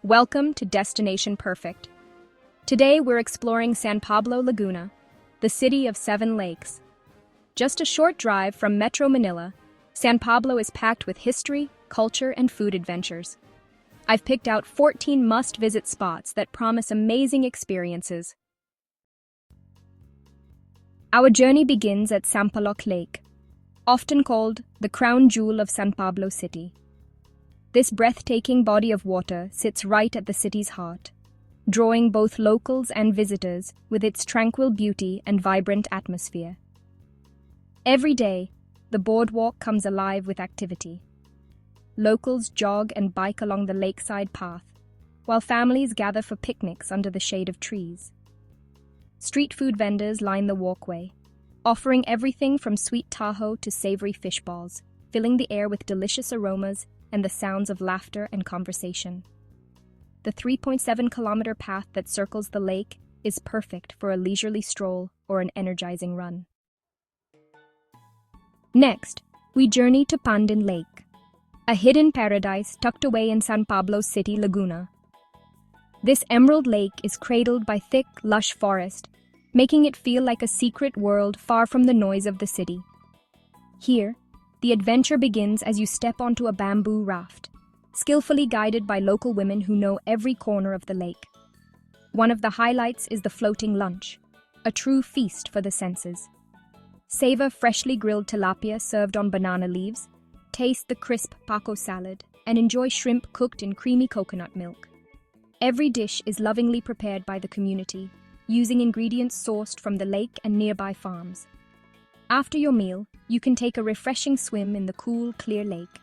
Welcome to Destination Perfect. Today we're exploring San Pablo Laguna, the city of 7 lakes. Just a short drive from Metro Manila, San Pablo is packed with history, culture, and food adventures. I've picked out 14 must-visit spots that promise amazing experiences. Our journey begins at San Pablo Lake, often called the crown jewel of San Pablo City. This breathtaking body of water sits right at the city's heart, drawing both locals and visitors with its tranquil beauty and vibrant atmosphere. Every day, the boardwalk comes alive with activity. Locals jog and bike along the lakeside path, while families gather for picnics under the shade of trees. Street food vendors line the walkway, offering everything from sweet taho to savory fish balls, filling the air with delicious aromas and the sounds of laughter and conversation. The 3.7-kilometer path that circles the lake is perfect for a leisurely stroll or an energizing run. Next, we journey to Pandin Lake, a hidden paradise tucked away in San Pablo City, Laguna. This emerald lake is cradled by thick, lush forest, making it feel like a secret world far from the noise of the city. Here, the adventure begins as you step onto a bamboo raft, skillfully guided by local women who know every corner of the lake. One of the highlights is the floating lunch, a true feast for the senses. Savor freshly grilled tilapia served on banana leaves, taste the crisp paco salad, and enjoy shrimp cooked in creamy coconut milk. Every dish is lovingly prepared by the community, using ingredients sourced from the lake and nearby farms. After your meal, you can take a refreshing swim in the cool, clear lake,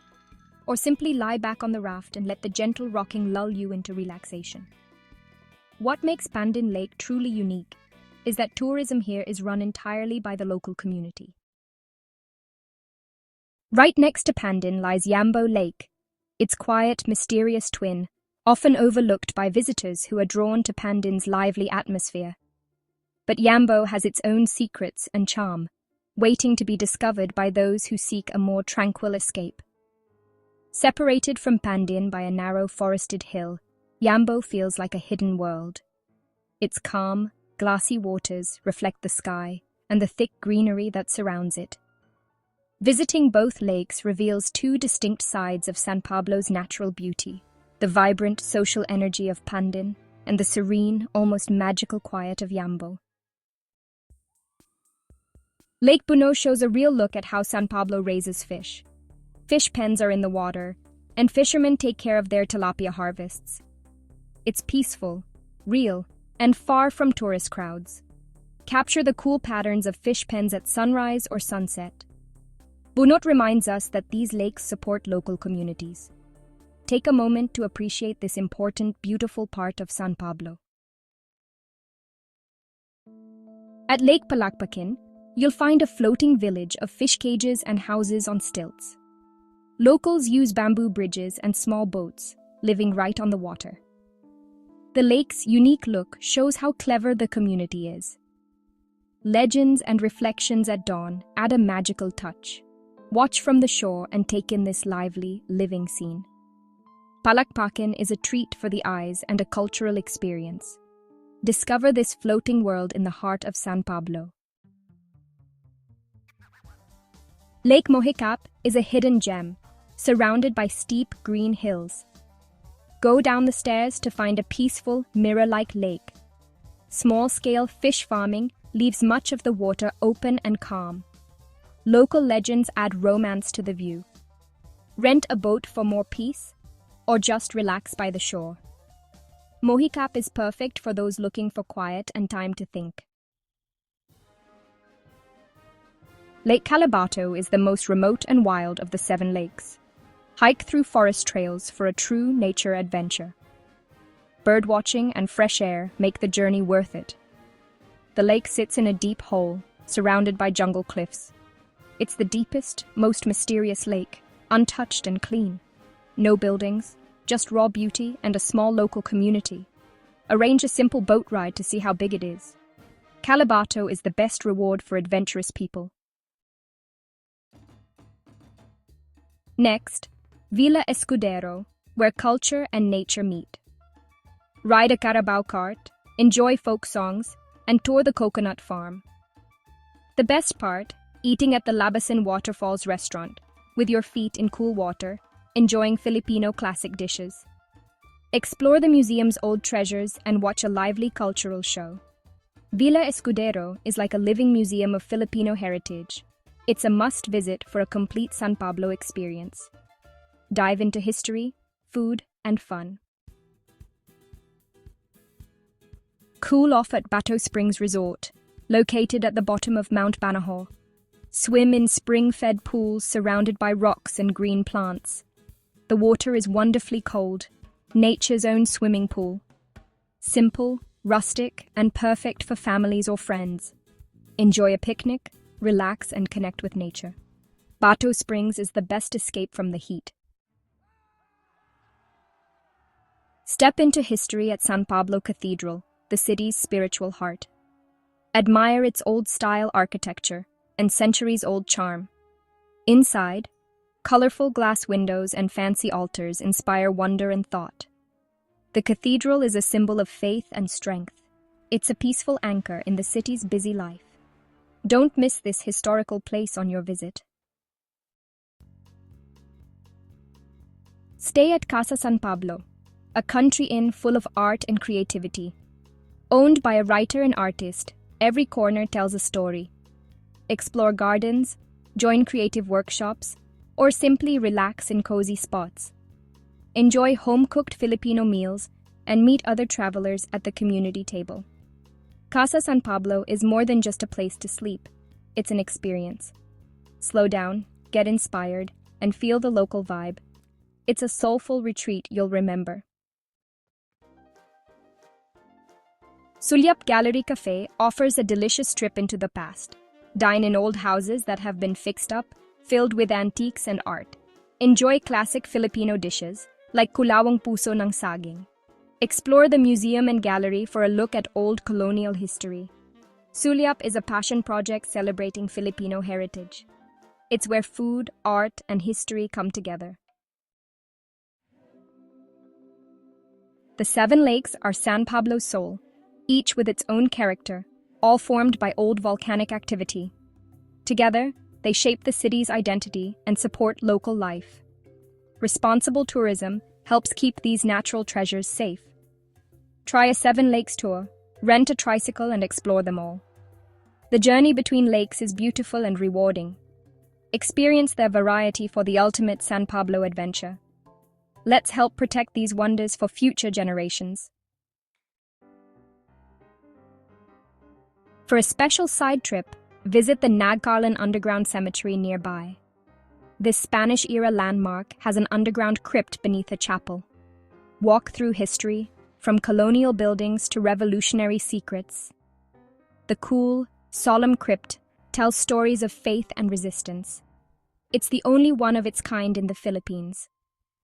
or simply lie back on the raft and let the gentle rocking lull you into relaxation. What makes Pandin Lake truly unique is that tourism here is run entirely by the local community. Right next to Pandin lies Yambo Lake, its quiet, mysterious twin, often overlooked by visitors who are drawn to Pandin's lively atmosphere. But Yambo has its own secrets and charm, waiting to be discovered by those who seek a more tranquil escape. Separated from Pandin by a narrow forested hill, Yambo feels like a hidden world. Its calm, glassy waters reflect the sky and the thick greenery that surrounds it. Visiting both lakes reveals 2 distinct sides of San Pablo's natural beauty: the vibrant social energy of Pandin and the serene, almost magical quiet of Yambo. Lake Buno shows a real look at how San Pablo raises fish. Fish pens are in the water, and fishermen take care of their tilapia harvests. It's peaceful, real, and far from tourist crowds. Capture the cool patterns of fish pens at sunrise or sunset. Bunot reminds us that these lakes support local communities. Take a moment to appreciate this important, beautiful part of San Pablo. At Lake Palakpakin, you'll find a floating village of fish cages and houses on stilts. Locals use bamboo bridges and small boats, living right on the water. The lake's unique look shows how clever the community is. Legends and reflections at dawn add a magical touch. Watch from the shore and take in this lively, living scene. Palakpakin is a treat for the eyes and a cultural experience. Discover this floating world in the heart of San Pablo. Lake Mohicap is a hidden gem, surrounded by steep green hills. Go down the stairs to find a peaceful, mirror-like lake. Small-scale fish farming leaves much of the water open and calm. Local legends add romance to the view. Rent a boat for more peace, or just relax by the shore. Mohicap is perfect for those looking for quiet and time to think. Lake Calabato is the most remote and wild of the 7 lakes. Hike through forest trails for a true nature adventure. Birdwatching and fresh air make the journey worth it. The lake sits in a deep hole, surrounded by jungle cliffs. It's the deepest, most mysterious lake, untouched and clean. No buildings, just raw beauty and a small local community. Arrange a simple boat ride to see how big it is. Calabato is the best reward for adventurous people. Next, Villa Escudero, where culture and nature meet. ride a carabao cart, enjoy folk songs, and tour the coconut farm. The best part, eating at the Labasan Waterfalls restaurant, with your feet in cool water, enjoying Filipino classic dishes. Explore the museum's old treasures and watch a lively cultural show. Villa Escudero is like a living museum of Filipino heritage. It's a must-visit for a complete San Pablo experience. Dive into history, food, and fun. Cool off at Bato Springs Resort, located at the bottom of Mount Banahaw. Swim in spring-fed pools surrounded by rocks and green plants. The water is wonderfully cold, nature's own swimming pool. Simple, rustic, and perfect for families or friends. Enjoy a picnic, relax, and connect with nature. Bato Springs is the best escape from the heat. Step into history at San Pablo Cathedral, the city's spiritual heart. Admire its old-style architecture and centuries-old charm. Inside, colorful glass windows and fancy altars inspire wonder and thought. The cathedral is a symbol of faith and strength. It's a peaceful anchor in the city's busy life. Don't miss this historical place on your visit. Stay at Casa San Pablo, a country inn full of art and creativity. Owned by a writer and artist, every corner tells a story. Explore gardens, join creative workshops, or simply relax in cozy spots. Enjoy home-cooked Filipino meals and meet other travelers at the community table. Casa San Pablo is more than just a place to sleep. It's an experience. Slow down, get inspired, and feel the local vibe. It's a soulful retreat you'll remember. Sulyap Gallery Cafe offers a delicious trip into the past. Dine in old houses that have been fixed up, filled with antiques and art. Enjoy classic Filipino dishes, like kulawang puso ng saging. Explore the museum and gallery for a look at old colonial history. Sulyap is a passion project celebrating Filipino heritage. It's where food, art, and history come together. The 7 lakes are San Pablo's soul, each with its own character, all formed by old volcanic activity. Together, they shape the city's identity and support local life. Responsible tourism helps keep these natural treasures safe. Try a 7 lakes tour, rent a tricycle and explore them all. The journey between lakes is beautiful and rewarding. Experience their variety for the ultimate San Pablo adventure. Let's help protect these wonders for future generations. For a special side trip, visit the Nagcarlan Underground Cemetery nearby. This Spanish-era landmark has an underground crypt beneath a chapel. Walk through history, from colonial buildings to revolutionary secrets. The cool, solemn crypt tells stories of faith and resistance. It's the only one of its kind in the Philippines.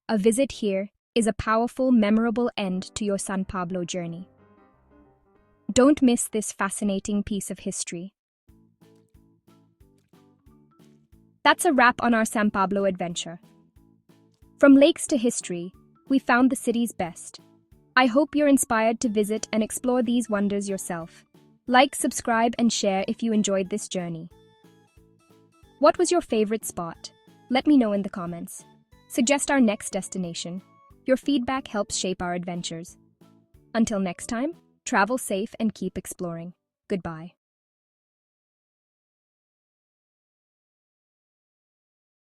A visit here is a powerful, memorable end to your San Pablo journey. Don't miss this fascinating piece of history. That's a wrap on our San Pablo adventure. From lakes to history, we found the city's best. I hope you're inspired to visit and explore these wonders yourself. Like, subscribe, and share if you enjoyed this journey. What was your favorite spot? Let me know in the comments. Suggest our next destination. Your feedback helps shape our adventures. Until next time, travel safe and keep exploring. Goodbye.